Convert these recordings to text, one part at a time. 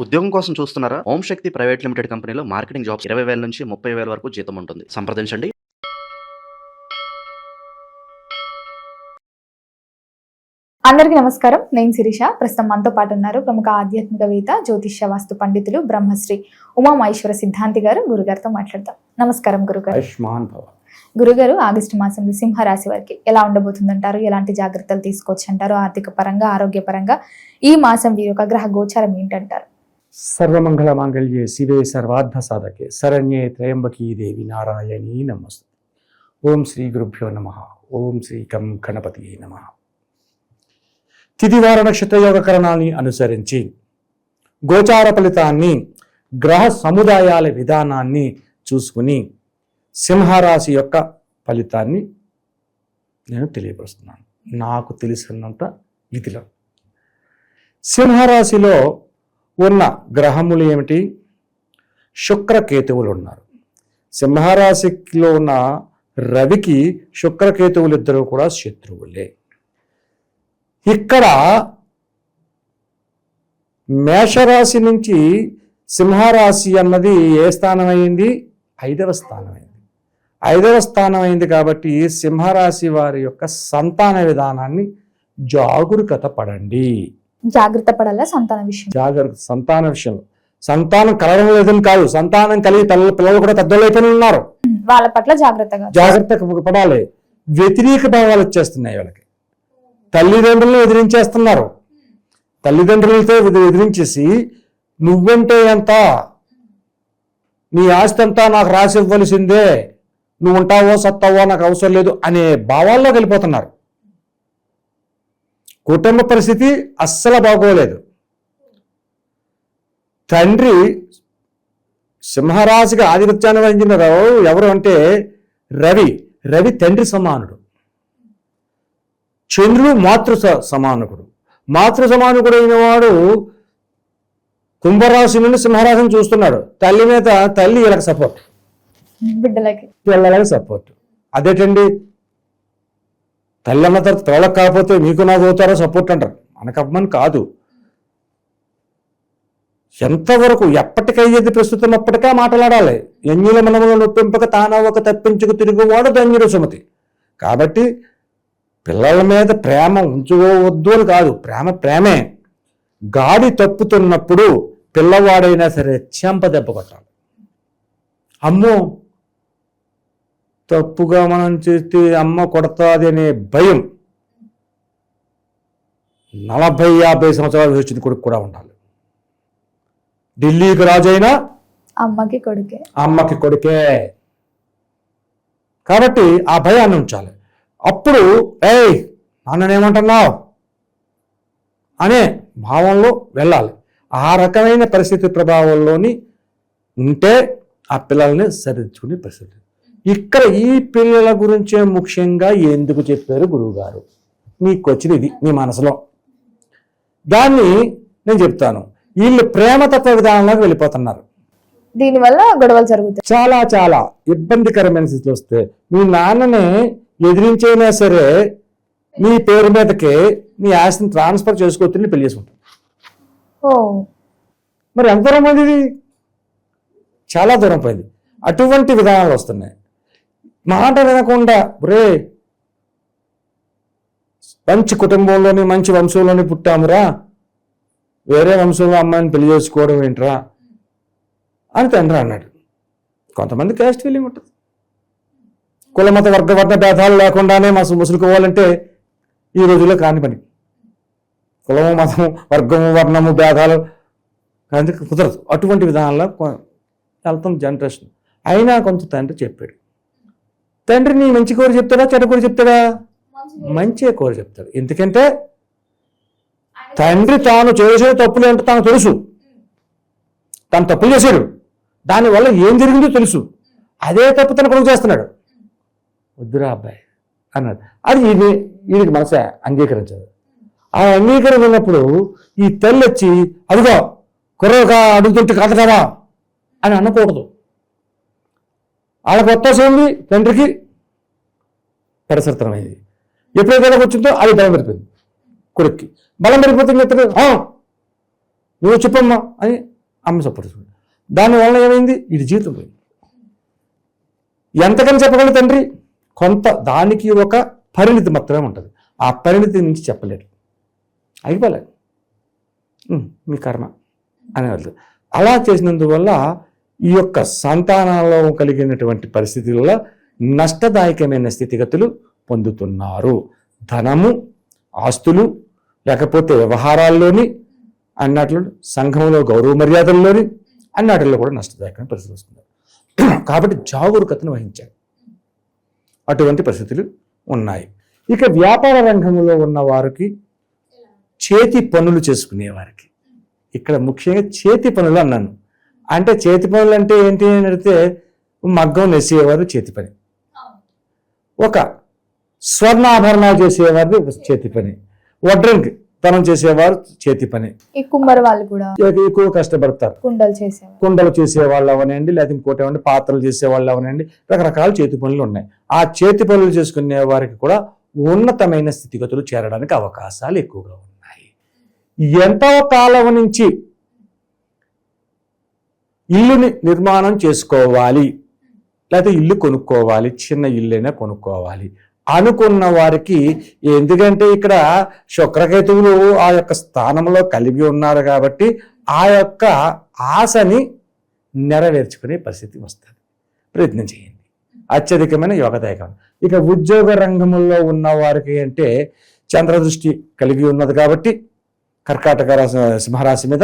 ఉద్యోగం కోసం చూస్తున్నారా? ఓం శక్తి ప్రైవేట్ లిమిటెడ్ కంపెనీలో మార్కెటింగ్ జాబ్స్ 20,000 నుంచి 30,000 వరకు జీతం ఉంటుంది. సంప్రదించండి. అందరికీ నమస్కారం. నేను శిరీష. ప్రస్తుతం మనతో పాటు ఉన్నారు ప్రముఖ ఆధ్యాత్మికవేత్త, జ్యోతిష్య వాస్తు పండితులు బ్రహ్మశ్రీ ఉమామహేశ్వర సిద్ధాంతి గారు. గురుగారితో మాట్లాడతాం. నమస్కారం గురుగారు. గురుగారు, ఆగస్టు మాసంలో సింహరాశి వారికి ఎలా ఉండబోతుందంటారు? ఎలాంటి జాగ్రత్తలు తీసుకోవచ్చు అంటారు? ఆర్థిక పరంగా, ఆరోగ్యపరంగా ఈ మాసం వీరి యొక్క గ్రహ గోచారం ఏంటంటారు? సర్వమంగళ మాంగళ్యే శివే సర్వార్థ సాధకే శరణ్యే త్రయంబకీ దేవి నారాయణీ నమస్తే. ఓం శ్రీ గురుభ్యో నమః. ఓం శ్రీ కం గణపతియే నమః. తిథివార నక్షత్ర యోగకరణాన్ని అనుసరించి గోచార ఫలితాన్ని, గ్రహ సముదాయాల విధానాన్ని చూసుకుని సింహరాశి యొక్క ఫలితాన్ని నేను తెలియపరుస్తున్నాను. నాకు తెలిసినంత విధిలో సింహరాశిలో ఉన్న గ్రహములు ఏమిటి? శుక్రకేతువులు ఉన్నారు. సింహరాశిలో ఉన్న రవికి శుక్రకేతువులు ఇద్దరు కూడా శత్రువులే. ఇక్కడ మేషరాశి నుంచి సింహరాశి అన్నది ఏ స్థానం అయింది? 5వ స్థానం అయింది. 5వ స్థానం అయింది కాబట్టి సింహరాశి వారి యొక్క సంతాన విధానాన్ని జాగరూకత పడండి. జాగ్రత్త పడాలా సంతాన విషయం? సంతాన విషయంలో సంతానం కలగడం లేదని కాదు, సంతానం కలిగి పిల్లలు కూడా పెద్దలు అయిపోయి ఉన్నారు. వాళ్ళ పట్ల జాగ్రత్త పడాలి. వ్యతిరేక భావాలు వచ్చేస్తున్నాయి వాళ్ళకి. తల్లిదండ్రులను ఎదిరించేస్తున్నారు. తల్లిదండ్రులతో ఎదిరించేసి నువ్వంటే ఎంత, నీ ఆస్తి అంతా నాకు రాసి ఇవ్వవలసిందే, నువ్వు ఉంటావో సత్తావో నాకు అవసరం లేదు అనే భావాల్లో వెళ్ళిపోతున్నారు. కుటుంబ పరిస్థితి అస్సలు బాగోలేదు. తండ్రి సింహరాశికి ఆధిపత్యాన్ని వహించిన ఎవరు అంటే రవి తండ్రి సమానుడు. చంద్రుడు మాతృ సమానకుడు. మాతృ సమానకుడు అయిన వాడు కుంభరాశి నుండి సింహరాశిని చూస్తున్నాడు. తల్లి వీళ్ళకి సపోర్ట్, పిల్లలకి సపోర్ట్. అదేటండి, తల్లి అన్న తర్వాత పిల్లలకు కాకపోతే మీకు నాకు అవుతారో సపోర్ట్ అంటారు. మనకమ్మని కాదు. ఎంతవరకు ఎప్పటికయ్యేది ప్రస్తుతం అప్పటికే మాట్లాడాలి. ఎన్యుల మనముల నొప్పింపక తానవక తప్పించుకు తిరుగువాడు ధన్యుడు సుమతి. కాబట్టి పిల్లల మీద ప్రేమ ఉంచుకోవద్దు అని కాదు, ప్రేమే. గాడి తప్పుతున్నప్పుడు పిల్లవాడైనా సరే చెంప దెబ్బ కొట్టాలి. అమ్మో తప్పుగా మనం చేస్తే అమ్మ కొడతాది అనే భయం 40-50 సంవత్సరాలు వచ్చిన కొడుకు కూడా ఉండాలి. ఢిల్లీకి రాజైనా అమ్మకి కొడుకే. కాబట్టి ఆ భయాన్ని ఉంచాలి. అప్పుడు నాన్ననేమంటున్నావు అనే భావంలో వెళ్ళాలి. ఆ రకమైన పరిస్థితి ప్రభావంలోని ఉంటే ఆ పిల్లల్ని సరిదిద్దుకునే పరిస్థితి. ఇక్కడ ఈ పిల్లల గురించే ముఖ్యంగా ఎందుకు చెప్పారు గురువుగారు? మీకు వచ్చిన ఇది మీ మనసులో, దాన్ని నేను చెప్తాను. వీళ్ళు ప్రేమతత్వ విధానంలోకి వెళ్ళిపోతున్నారు. దీనివల్ల గొడవలు జరుగుతాయి. చాలా చాలా ఇబ్బందికరమైన స్థితిలో వస్తే మీ నాన్నని ఎదిరించైనా సరే నీ పేరు మీదకే నీ ఆస్తిని ట్రాన్స్ఫర్ చేసుకోవచ్చని పెళ్లి చేసుకుంటారు. మరి ఎంత దూరం పోయింది ఇది? చాలా దూరం పోయింది. అటువంటి విధానాలు వస్తున్నాయి. మాట వినకుండా మంచి కుటుంబంలోని మంచి వంశంలోని పుట్టామురా, వేరే వంశంలో అమ్మాయిని పెళ్లి చేసుకోవడం ఏంట్రా అని తండ్రి అన్నాడు. కొంతమంది క్యాస్ట్ ఫీలింగ్ ఉంటుంది. కులమత వర్ణ భేదాలు లేకుండానే ముసులుకోవాలంటే ఈ రోజుల్లో కాని పని. కులము, మతము, వర్గము, వర్ణము భేదాలు అందుకు కుదరదు. అటువంటి విధానంలో వెళ్తాం జనరేషన్. అయినా కొంత తండ్రి చెప్పాడు. తండ్రిని మంచి కోరి చెప్తాడా, చెడ్డ కోరి చెప్తాడా? మంచి కోరి చెప్తాడు. ఎందుకంటే తండ్రి తాను చేసే తప్పులు ఏంటో తాను తెలుసు. తాను తప్పులు చేశాడు, దానివల్ల ఏం జరిగిందో తెలుసు. అదే తప్పు తన కొడుకు చేస్తున్నాడు. వద్దురా అబ్బాయి అన్నాడు. అది వీడికి మనసే అంగీకరించదు. ఆ అంగీకరించినప్పుడు ఈ తల్లి వచ్చి అదిగో కుర్రగా అడుగుతుంటే కథకరా అని అనకూడదు. వాళ్ళకి ఒత్తేసింది, తండ్రికి పరిసరతమైంది. ఎప్పుడైతే వచ్చిందో అది బలం పెరిపోయింది. కొడుక్కి బలం పెరిగిపోతుంది. నువ్వు చెప్పమ్మా అని అమ్మ సపోర్ట్ చేసుకుంది. దానివల్ల ఏమైంది, వీడి జీవితం పోయింది. ఎంతకని చెప్పగలరు తండ్రి? కొంత దానికి ఒక పరిణితి మాత్రమే ఉంటుంది. ఆ పరిణితి నుంచి చెప్పలేడు, అయిపోలేదు, మీ కర్మ అనేవాళ్ళు. అలా చేసినందువల్ల ఈ యొక్క సంతానంలో కలిగినటువంటి పరిస్థితులలో నష్టదాయకమైన స్థితిగతులు పొందుతున్నారు. ధనము, ఆస్తులు, లేకపోతే వ్యవహారాల్లోని అన్నట్లు, సంఘంలో గౌరవ మర్యాదల్లోని అన్నట్లో కూడా నష్టదాయకమైన పరిస్థితి వస్తుంది. కాబట్టి జాగరూకతను వహించాలి. అటువంటి పరిస్థితులు ఉన్నాయి. ఇక వ్యాపార రంగంలో ఉన్న వారికి, చేతి పనులు చేసుకునే వారికి, ఇక్కడ ముఖ్యంగా చేతి పనులు అన్నాను. అంటే చేతి పనులు అంటే ఏంటి అని అడిగితే, మగ్గం నెసేవారు చేతి పని, ఒక స్వర్ణాభరణాలు చేసేవారు చేతి పని, వడ్రంగి తనం చేసేవారు చేతి పని, ఈ కుమ్మరి వాళ్ళు కూడా ఎక్కువ కష్టపడతారు. కుండలు చేసే వాళ్ళు అవనండి, లేకపోతే ఇంకోటి ఏమంటే పాత్రలు చేసే వాళ్ళు అవనండి, రకరకాల చేతి పనులు ఉన్నాయి. ఆ చేతి పనులు చేసుకునే వారికి కూడా ఉన్నతమైన స్థితిగతులు చేరడానికి అవకాశాలు ఎక్కువగా ఉన్నాయి. ఎంతో కాలం నుంచి ఇల్లుని నిర్మాణం చేసుకోవాలి, లేకపోతే ఇల్లు కొనుక్కోవాలి, చిన్న ఇల్లైనా కొనుక్కోవాలి అనుకున్న వారికి, ఎందుకంటే ఇక్కడ శుక్రకేతువులు ఆ యొక్క స్థానంలో కలిగి ఉన్నారు కాబట్టి ఆ యొక్క ఆశని నెరవేర్చుకునే పరిస్థితి వస్తుంది. ప్రయత్నం చేయండి, అత్యధికమైన యోగదాయకం. ఇక ఉద్యోగ రంగంలో ఉన్న వారికి అంటే చంద్రదృష్టి కలిగి ఉన్నది కాబట్టి కర్కాటక సింహరాశి మీద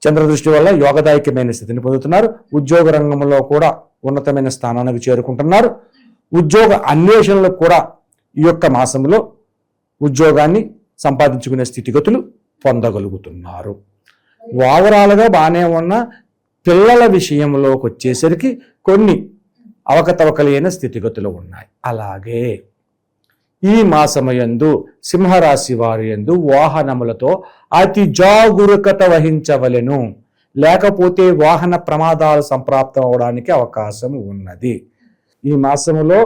చంద్రదృష్టి వల్ల యోగదాయకమైన స్థితిని పొందుతున్నారు. ఉద్యోగ రంగంలో కూడా ఉన్నతమైన స్థానానికి చేరుకుంటున్నారు. ఉద్యోగ అన్వేషణలో కూడా ఈ యొక్క మాసంలో ఉద్యోగాన్ని సంపాదించుకునే స్థితిగతులు పొందగలుగుతున్నారు. ఓవరాల్గా బాగానే ఉన్న పిల్లల విషయంలోకి వచ్చేసరికి కొన్ని అవకతవకలైన స్థితిగతులు ఉన్నాయి. అలాగే ఈ మాసమయందు సింహరాశి వారి యందు వాహనములతో అతి జాగరూకత వహించవలెను, లేకపోతే వాహన ప్రమాదాలు సంప్రాప్తం అవడానికి అవకాశం ఉన్నది. ఈ మాసములో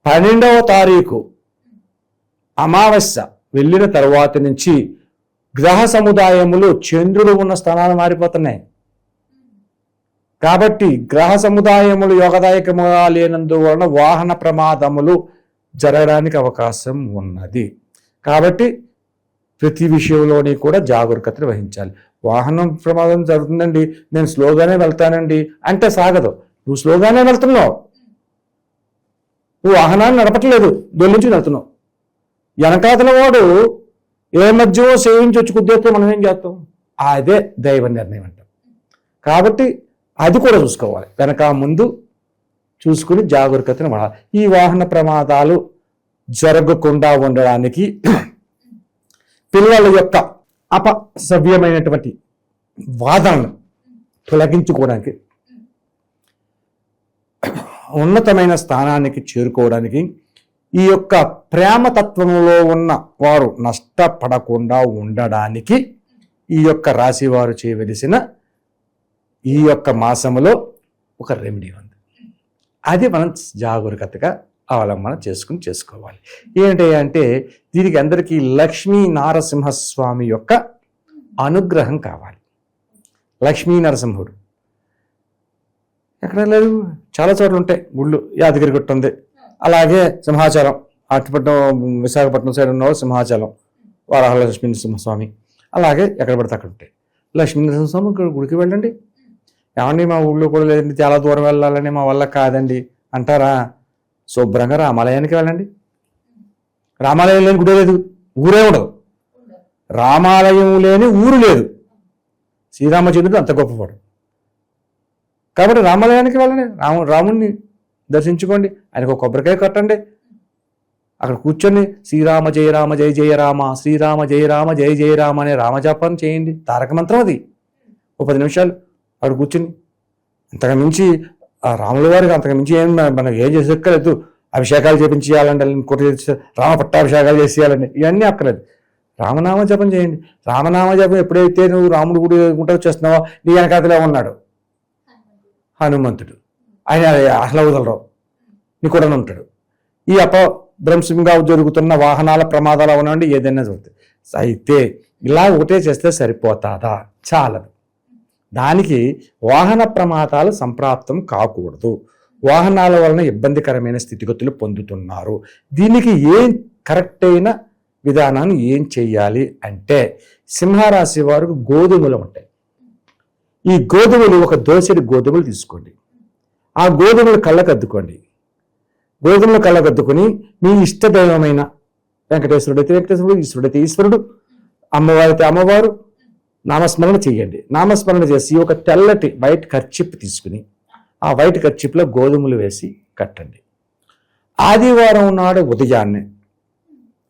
12వ తారీఖు అమావాస్య వెళ్ళిన తర్వాత నుంచి గ్రహ సముదాయములు చంద్రుడు ఉన్న స్థానాలు మారిపోతున్నాయి. కాబట్టి గ్రహ సముదాయములు యోగదాయకముగా లేనందువలన వాహన ప్రమాదములు జరగడానికి అవకాశం ఉన్నది. కాబట్టి ప్రతి విషయంలోని కూడా జాగరూకతను వహించాలి. వాహనం ప్రమాదం జరుగుతుందండి, నేను స్లోగానే వెళ్తానండి అంటే సాగదు. నువ్వు స్లోగానే వెళ్తున్నావు, నువ్వు వాహనాన్ని నడపట్లేదు, దొల్లించి వెళ్తున్నావు. వెనకాతల వాడు ఏ మధ్యలో సేవించి వచ్చి కుద్దేస్తే మనం ఏం చేస్తాం? అదే దైవ నిర్ణయం అంటాం. కాబట్టి అది కూడా చూసుకోవాలి, వెనక ముందు చూసుకుని జాగరూకతను వాడాలి. ఈ వాహన ప్రమాదాలు జరగకుండా ఉండడానికి పిల్లల యొక్క అపసవ్యమైనటువంటి వాదనను తొలగించుకోవడానికి, ఉన్నతమైన స్థానానికి చేరుకోవడానికి, ఈ యొక్క ప్రేమతత్వంలో ఉన్న వారు నష్టపడకుండా ఉండడానికి ఈ యొక్క రాశి వారు చేయవలసిన ఈ యొక్క మాసములో ఒక రెమెడీ ఉంది. అది మనం జాగరూకతగా అవలంబన చేసుకోవాలి. ఏంటి అంటే దీనికి అందరికీ లక్ష్మీ నారసింహస్వామి యొక్క అనుగ్రహం కావాలి. లక్ష్మీ నరసింహుడు ఎక్కడ లేదు, చాలా చోట్ల ఉంటాయి గుళ్ళు. యాదగిరి గుట్ట ఉంది, అలాగే సింహాచలం, ఆకిపట్నం విశాఖపట్నం సైడ్ ఉన్న సింహాచలం వరాహ లక్ష్మీ నరసింహస్వామి, అలాగే ఎక్కడ పడితే అక్కడ ఉంటాయి. లక్ష్మీ నరసింహస్వామి గుడికి వెళ్ళండి. ఏమండి మా ఊళ్ళో కూడా లేదండి, చాలా దూరం వెళ్ళాలని మా వల్ల కాదండి అంటారా? శుభ్రంగా రామాలయానికి వెళ్ళండి. రామాలయం లేని గుడి లేదు, ఊరే ఉండదు. రామాలయం లేని ఊరు లేదు. శ్రీరామచంద్రుడు అంత గొప్పవాడు కాబట్టి రామాలయానికి వెళ్ళండి, రాముణ్ణి దర్శించుకోండి, ఆయనకు ఒక కొబ్బరికాయ కట్టండి, అక్కడ కూర్చొని శ్రీరామ జయ రామ జయ జయ రామ, శ్రీరామ జయ రామ జయ జయ రామ అనే రామజాపాన్ని చేయండి. తారక మంత్రం అది. ఒక 10 నిమిషాలు అక్కడ కూర్చుని, అంతకు మించి ఆ రాముల వారికి అంతకు మించి ఏం మనకు ఏం చేసేక్కర్లేదు. అభిషేకాలు చేయించేయాలండి, ఇంకోటి రామ పట్టాభిషేకాలు చేసేయాలండి, ఇవన్నీ అక్కర్లేదు. రామనామ జపం చేయండి. రామనామ జపం ఎప్పుడైతే నువ్వు రాముడు గుడి గుంట వచ్చేస్తున్నావో నీ వెనకాతలే ఉన్నాడు హనుమంతుడు, ఆయన అసలు వదలరావు, నీ కూడా ఉంటాడు. ఈ అపభ్రంశంగా జరుగుతున్న వాహనాల ప్రమాదాలు అవనండి, ఏదైనా జరుగుతుంది. అయితే ఇలా ఒకటే చేస్తే సరిపోతాదా? చాలదు. దానికి వాహన ప్రమాదాలు సంప్రాప్తం కాకూడదు. వాహనాల వలన ఇబ్బందికరమైన స్థితిగతులు పొందుతున్నారు. దీనికి ఏం కరెక్ట్ అయిన విధానాన్ని ఏం చెయ్యాలి అంటే, సింహరాశి వారికి గోధుమలు ఉంటాయి. ఈ గోధుమలు ఒక దోసెడు గోధుమలు తీసుకోండి. ఆ గోధుమలు కళ్ళకద్దుకోండి. గోధుమలు కళ్ళకద్దుకొని మీ ఇష్టదైవమైన వెంకటేశ్వరుడు అయితే వెంకటేశ్వరుడు, ఈశ్వరుడు అయితే ఈశ్వరుడు, అమ్మవారు అయితే అమ్మవారు నామస్మరణ చేయండి. నామస్మరణ చేసి ఒక తెల్లటి వైట్ కర్చిప్ తీసుకుని ఆ వైట్ కర్చిప్లో గోధుమలు వేసి కట్టండి. ఆదివారం నాడు ఉదయాన్నే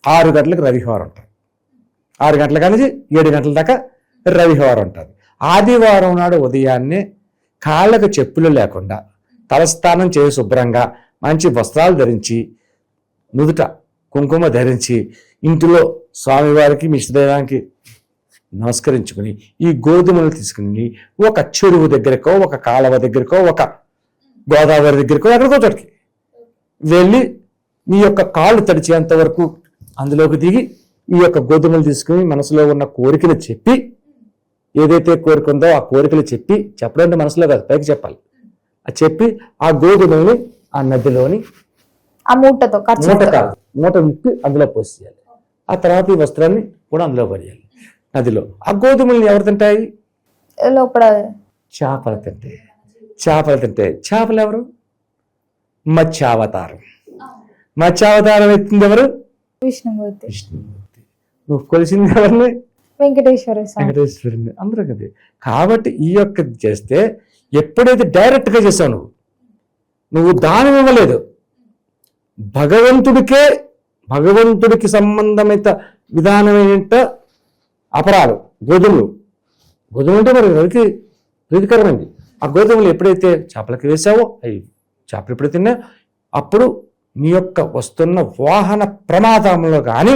6 గంటలకు రవివారం ఉంటుంది. 6 గంటల కానీ 7 గంటల దాకా రవివారం ఉంటుంది. ఆదివారం నాడు ఉదయాన్నే కాళ్ళకు చెప్పులు లేకుండా తలస్నానం చేసి శుభ్రంగా మంచి వస్త్రాలు ధరించి నుదుట కుంకుమ ధరించి ఇంటిలో స్వామివారికి మీ ఇష్టదైవానికి నమస్కరించుకుని ఈ గోధుమలు తీసుకుని ఒక చెరువు దగ్గరకో, ఒక కాలువ దగ్గరకో, ఒక గోదావరి దగ్గరకో, ఎక్కడికో చోటికి వెళ్ళి మీ యొక్క కాళ్ళు తడిచేంత వరకు అందులోకి దిగి ఈ యొక్క గోధుమలు తీసుకుని మనసులో ఉన్న కోరికలు చెప్పి, ఏదైతే కోరిక ఉందో ఆ కోరికలు చెప్పడం అంటే మనసులో కాదు, పైకి చెప్పాలి. అది చెప్పి ఆ గోధుమల్ని ఆ నదిలోని ఆ మూటతో మూట విప్పి అందులో పోసేయాలి. ఆ తర్వాత ఈ వస్త్రాన్ని కూడా అందులో పడేయాలి నదిలో. ఆ గోధుమల్ని ఎవరు తింటాయి? లోపల చేపలు తింటాయి. చేపలు ఎవరు? మత్స్యావతారం. మత్స్యావతారం ఎత్తింది ఎవరు? విష్ణుమూర్తి. నువ్వు కొలిసింది ఎవరిని? వెంకటేశ్వరుని. అందరూ కదా. కాబట్టి ఈ యొక్క చేస్తే ఎప్పుడైతే డైరెక్ట్గా చేసావు నువ్వు దానం ఇవ్వలేదు, భగవంతుడికి సంబంధమైన విధానమైన అపరాలు గోధుమలు అంటే మరి రవికి ప్రీతికరమైంది. ఆ గోధుమలు ఎప్పుడైతే చేపలకి వేసావో, అవి చేపలు ఎప్పుడైతే తిన్నా, అప్పుడు నీ యొక్క వస్తున్న వాహన ప్రమాదంలో కానీ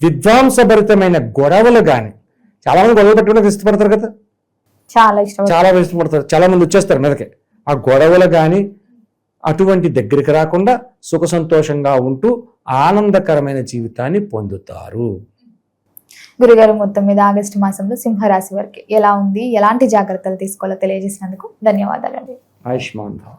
విధ్వంసభరితమైన గొడవలు కానీ, చాలా మంది గొడవలు పెట్టుకుంటే ఇష్టపడతారు కదా, చాలా ఇష్టపడతారు, చాలా మంది వచ్చేస్తారు మీదకి. ఆ గొడవలు కానీ అటువంటి దగ్గరికి రాకుండా సుఖ సంతోషంగా ఉంటూ ఆనందకరమైన జీవితాన్ని పొందుతారు. గురుగారు, మొత్తం మీద ఆగస్టు మాసంలో సింహరాశి వారికి ఎలా ఉంది, ఎలాంటి జాగ్రత్తలు తీసుకోవాలో తెలియజేసినందుకు ధన్యవాదాలండి. ఆయుష్మాన్ భవ.